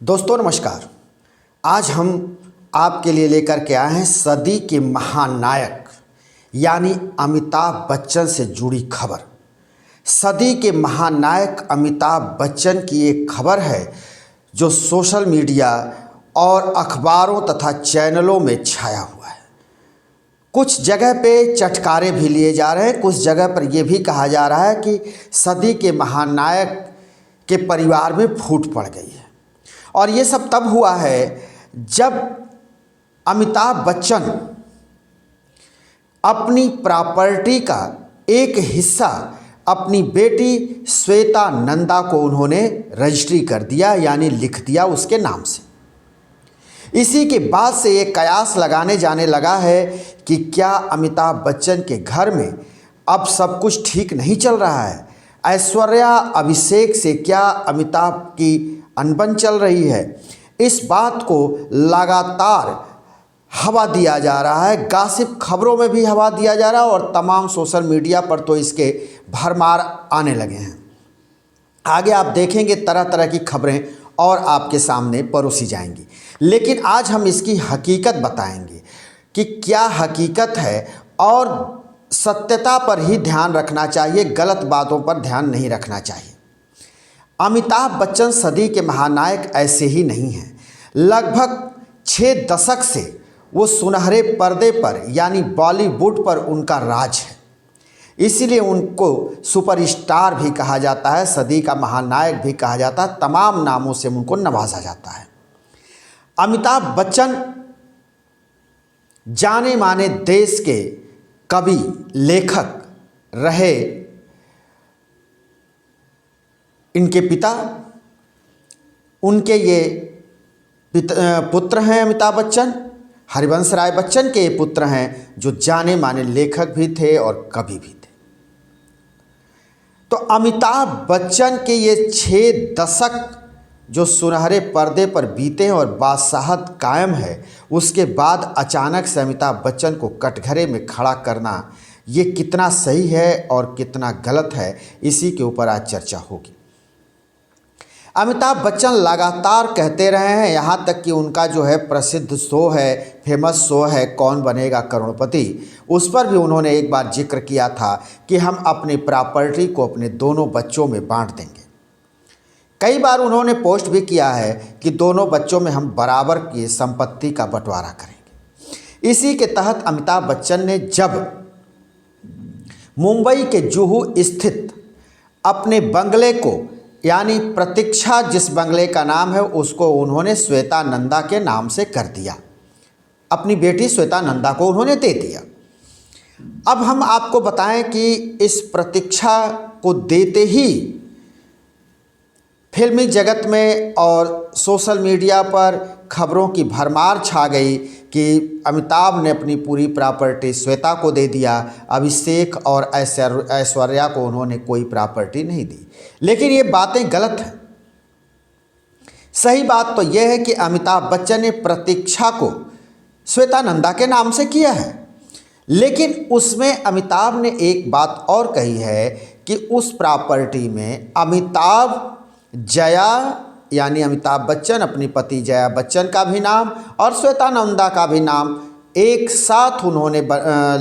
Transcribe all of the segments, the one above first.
दोस्तों नमस्कार। आज हम आपके लिए लेकर के आए हैं सदी के महानायक यानी अमिताभ बच्चन से जुड़ी खबर। सदी के महानायक अमिताभ बच्चन की एक खबर है जो सोशल मीडिया और अखबारों तथा चैनलों में छाया हुआ है। कुछ जगह पे चटकारे भी लिए जा रहे हैं, कुछ जगह पर यह भी कहा जा रहा है कि सदी के महानायक के परिवार में फूट पड़ गई है। और ये सब तब हुआ है जब अमिताभ बच्चन अपनी प्रॉपर्टी का एक हिस्सा अपनी बेटी श्वेता नंदा को उन्होंने रजिस्ट्री कर दिया, यानी लिख दिया उसके नाम से। इसी के बाद से ये कयास लगाने जाने लगा है कि क्या अमिताभ बच्चन के घर में अब सब कुछ ठीक नहीं चल रहा है। ऐश्वर्या अभिषेक से क्या अमिताभ की अनबन चल रही है। इस बात को लगातार हवा दिया जा रहा है, गॉसिप खबरों में भी हवा दिया जा रहा है और तमाम सोशल मीडिया पर तो इसके भरमार आने लगे हैं। आगे आप देखेंगे तरह तरह की खबरें और आपके सामने परोसी जाएंगी, लेकिन आज हम इसकी हकीकत बताएंगे कि क्या हकीकत है और सत्यता पर ही ध्यान रखना चाहिए, गलत बातों पर ध्यान नहीं रखना चाहिए। अमिताभ बच्चन सदी के महानायक ऐसे ही नहीं हैं। लगभग 6 दशक से वो सुनहरे पर्दे पर यानी बॉलीवुड पर उनका राज है, इसीलिए उनको सुपरस्टार भी कहा जाता है, सदी का महानायक भी कहा जाता है, तमाम नामों से उनको नवाजा जाता है। अमिताभ बच्चन जाने माने देश के कवि लेखक रहे। इनके पिता, उनके ये पुत्र हैं अमिताभ बच्चन, हरिवंश राय बच्चन के ये पुत्र हैं जो जाने माने लेखक भी थे और कवि भी थे। तो अमिताभ बच्चन के ये 6 दशक जो सुनहरे पर्दे पर बीते हैं और बादशाहत कायम है, उसके बाद अचानक से अमिताभ बच्चन को कटघरे में खड़ा करना ये कितना सही है और कितना गलत है, इसी के ऊपर आज चर्चा होगी। अमिताभ बच्चन लगातार कहते रहे हैं, यहाँ तक कि उनका जो है प्रसिद्ध शो है, फेमस शो है कौन बनेगा करोड़पति, उस पर भी उन्होंने एक बार जिक्र किया था कि हम अपनी प्रॉपर्टी को अपने दोनों बच्चों में बांट देंगे। कई बार उन्होंने पोस्ट भी किया है कि दोनों बच्चों में हम बराबर की संपत्ति का बंटवारा करेंगे। इसी के तहत अमिताभ बच्चन ने जब मुंबई के जुहू स्थित अपने बंगले को यानी प्रतीक्षा, जिस बंगले का नाम है, उसको उन्होंने श्वेता नंदा के नाम से कर दिया, अपनी बेटी श्वेता नंदा को उन्होंने दे दिया। अब हम आपको बताएं कि इस प्रतीक्षा को देते ही फिल्मी जगत में और सोशल मीडिया पर खबरों की भरमार छा गई कि अमिताभ ने अपनी पूरी प्रॉपर्टी श्वेता को दे दिया, अभिषेक और ऐश्वर्या को उन्होंने कोई प्रॉपर्टी नहीं दी। लेकिन ये बातें गलत हैं। सही बात तो यह है कि अमिताभ बच्चन ने प्रतीक्षा को श्वेता नंदा के नाम से किया है, लेकिन उसमें अमिताभ ने एक बात और कही है कि उस प्रॉपर्टी में अमिताभ जया यानी अमिताभ बच्चन अपनी पति जया बच्चन का भी नाम और श्वेता नंदा का भी नाम एक साथ उन्होंने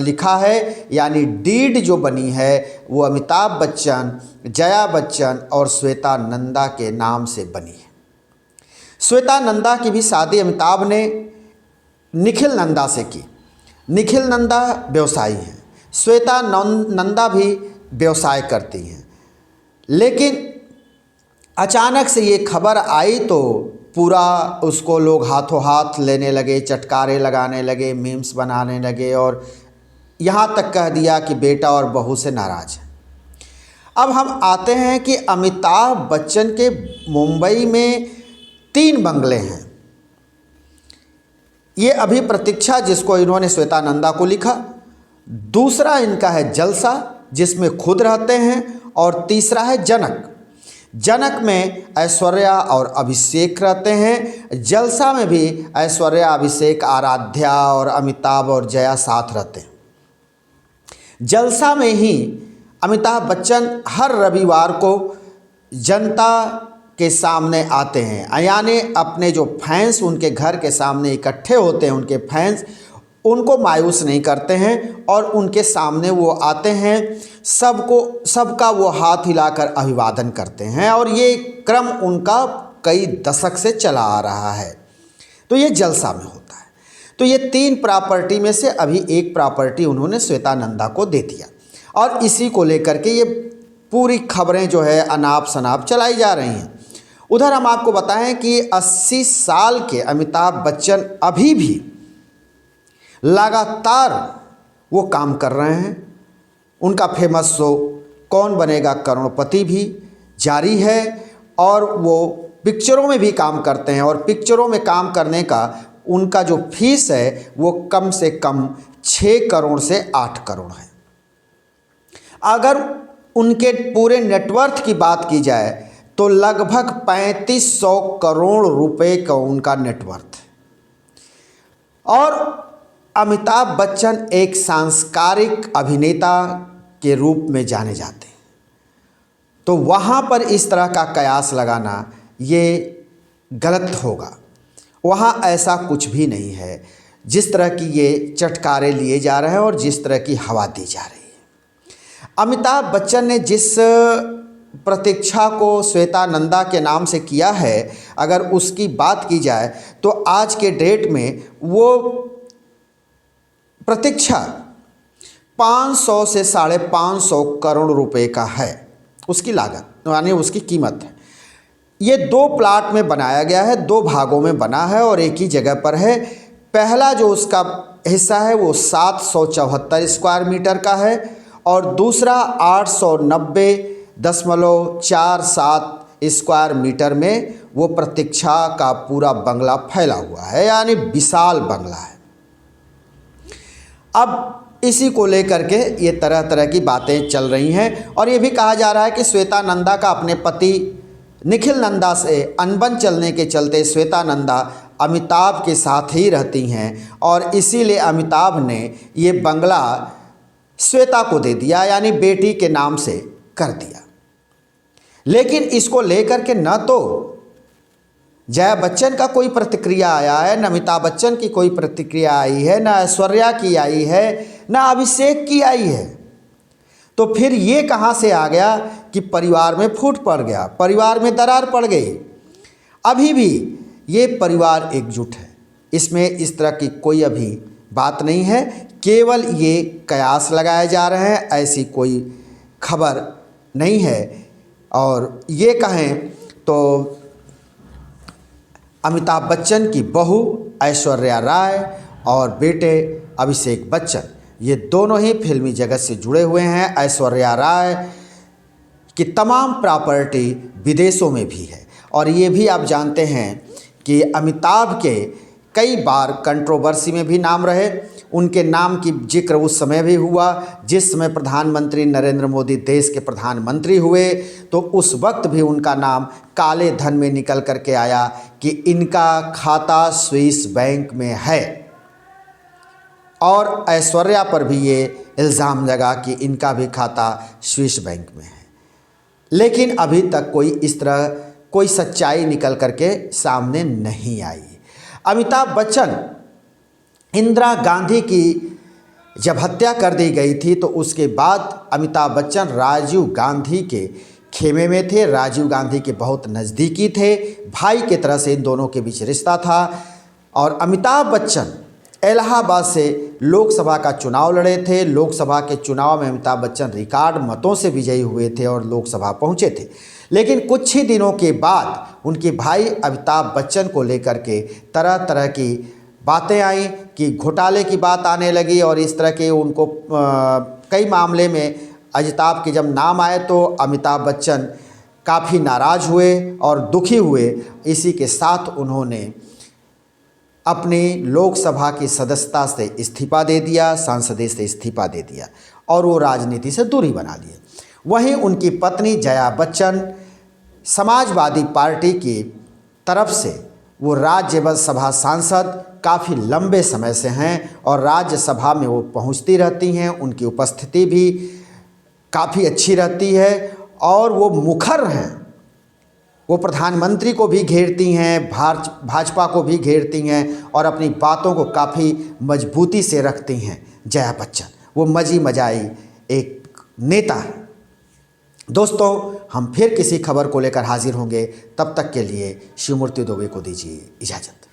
लिखा है, यानी डीड जो बनी है वो अमिताभ बच्चन, जया बच्चन और श्वेता नंदा के नाम से बनी है। श्वेता नंदा की भी शादी अमिताभ ने निखिल नंदा से की। निखिल नंदा व्यवसायी हैं, श्वेता नंदा भी व्यवसाय करती हैं। लेकिन अचानक से ये खबर आई तो पूरा उसको लोग हाथों हाथ लेने लगे, चटकारे लगाने लगे, मीम्स बनाने लगे और यहाँ तक कह दिया कि बेटा और बहू से नाराज़ है। अब हम आते हैं कि अमिताभ बच्चन के मुंबई में 3 बंगले हैं। ये अभी प्रतीक्षा, जिसको इन्होंने श्वेता नंदा को लिखा, दूसरा इनका है जलसा जिसमें खुद रहते हैं, और तीसरा है जनक। जनक में ऐश्वर्या और अभिषेक रहते हैं। जलसा में भी ऐश्वर्या, अभिषेक, आराध्या और अमिताभ और जया साथ रहते हैं। जलसा में ही अमिताभ बच्चन हर रविवार को जनता के सामने आते हैं, यानी अपने जो फैंस उनके घर के सामने इकट्ठे होते हैं, उनके फैंस उनको मायूस नहीं करते हैं और उनके सामने वो आते हैं, सबका वो हाथ हिलाकर अभिवादन करते हैं और ये क्रम उनका कई दशक से चला आ रहा है। तो ये जलसा में होता है। तो ये 3 प्रॉपर्टी में से अभी एक प्रॉपर्टी उन्होंने श्वेता नंदा को दे दिया और इसी को लेकर के ये पूरी खबरें जो है अनाप शनाप चलाई जा रही हैं। उधर हम आपको बताएं कि 80 साल के अमिताभ बच्चन अभी भी लगातार वो काम कर रहे हैं। उनका फेमस शो कौन बनेगा करोड़पति भी जारी है और वो पिक्चरों में भी काम करते हैं और पिक्चरों में काम करने का उनका जो फीस है वो कम से कम 6 करोड़ से 8 करोड़ है। अगर उनके पूरे नेटवर्थ की बात की जाए तो लगभग 3500 करोड़ रुपए का उनका नेटवर्थ है। और अमिताभ बच्चन एक सांस्कारिक अभिनेता के रूप में जाने जाते हैं, तो वहाँ पर इस तरह का कयास लगाना ये गलत होगा। वहाँ ऐसा कुछ भी नहीं है जिस तरह की ये चटकारे लिए जा रहे हैं और जिस तरह की हवा दी जा रही है। अमिताभ बच्चन ने जिस प्रतीक्षा को श्वेता नंदा के नाम से किया है, अगर उसकी बात की जाए तो आज के डेट में वो प्रतीक्षा 500 से 550 करोड़ रुपए का है, उसकी लागत यानी उसकी कीमत है। ये 2 प्लाट में बनाया गया है, 2 भागों में बना है और एक ही जगह पर है। पहला जो उसका हिस्सा है वो 774 स्क्वायर मीटर का है और दूसरा 890.47 स्क्वायर मीटर में वो प्रतीक्षा का पूरा बंगला फैला हुआ है, यानी विशाल बंगला है। अब इसी को लेकर के ये तरह तरह की बातें चल रही हैं और ये भी कहा जा रहा है कि श्वेता नंदा का अपने पति निखिल नंदा से अनबन चलने के चलते श्वेता नंदा अमिताभ के साथ ही रहती हैं और इसीलिए अमिताभ ने ये बंगला श्वेता को दे दिया, यानी बेटी के नाम से कर दिया। लेकिन इसको लेकर के न तो जया बच्चन का कोई प्रतिक्रिया आया है, न अमिताभ बच्चन की कोई प्रतिक्रिया आई है, न ऐश्वर्या की आई है, न अभिषेक की आई है। तो फिर ये कहाँ से आ गया कि परिवार में फूट पड़ गया, परिवार में दरार पड़ गई। अभी भी ये परिवार एकजुट है, इसमें इस तरह की कोई अभी बात नहीं है, केवल ये कयास लगाए जा रहे हैं, ऐसी कोई खबर नहीं है। और ये कहें तो अमिताभ बच्चन की बहू ऐश्वर्या राय और बेटे अभिषेक बच्चन, ये दोनों ही फिल्मी जगत से जुड़े हुए हैं। ऐश्वर्या राय की तमाम प्रॉपर्टी विदेशों में भी है और ये भी आप जानते हैं कि अमिताभ के कई बार कंट्रोवर्सी में भी नाम रहे। उनके नाम की जिक्र उस समय भी हुआ जिस समय प्रधानमंत्री नरेंद्र मोदी देश के प्रधानमंत्री हुए, तो उस वक्त भी उनका नाम काले धन में निकल करके आया कि इनका खाता स्विस बैंक में है। और ऐश्वर्या पर भी ये इल्ज़ाम लगा कि इनका भी खाता स्विस बैंक में है। लेकिन अभी तक कोई इस तरह कोई सच्चाई निकल करके सामने नहीं आई। अमिताभ बच्चन इंदिरा गांधी की जब हत्या कर दी गई थी तो उसके बाद अमिताभ बच्चन राजीव गांधी के खेमे में थे, राजीव गांधी के बहुत नज़दीकी थे, भाई की तरह से इन दोनों के बीच रिश्ता था। और अमिताभ बच्चन इलाहाबाद से लोकसभा का चुनाव लड़े थे। लोकसभा के चुनाव में अमिताभ बच्चन रिकॉर्ड मतों से विजयी हुए थे और लोकसभा पहुंचे थे। लेकिन कुछ ही दिनों के बाद उनके भाई अमिताभ बच्चन को लेकर के तरह तरह की बातें आई कि घोटाले की बात आने लगी और इस तरह के उनको कई मामले में अमिताभ के जब नाम आए तो अमिताभ बच्चन काफ़ी नाराज़ हुए और दुखी हुए। इसी के साथ उन्होंने अपनी लोकसभा की सदस्यता से इस्तीफा दे दिया, सांसदे से इस्तीफा दे दिया और वो राजनीति से दूरी बना लिए। वहीं उनकी पत्नी जया बच्चन समाजवादी पार्टी की तरफ से वो राज्यसभा सांसद काफ़ी लंबे समय से हैं और राज्यसभा में वो पहुंचती रहती हैं, उनकी उपस्थिति भी काफ़ी अच्छी रहती है और वो मुखर हैं, वो प्रधानमंत्री को भी घेरती हैं, भाजपा को भी घेरती हैं और अपनी बातों को काफ़ी मजबूती से रखती हैं। जया बच्चन वो मजी मजाई एक नेता है। दोस्तों, हम फिर किसी खबर को लेकर हाजिर होंगे, तब तक के लिए शिवमूर्ति दुबे को दीजिए इजाज़त।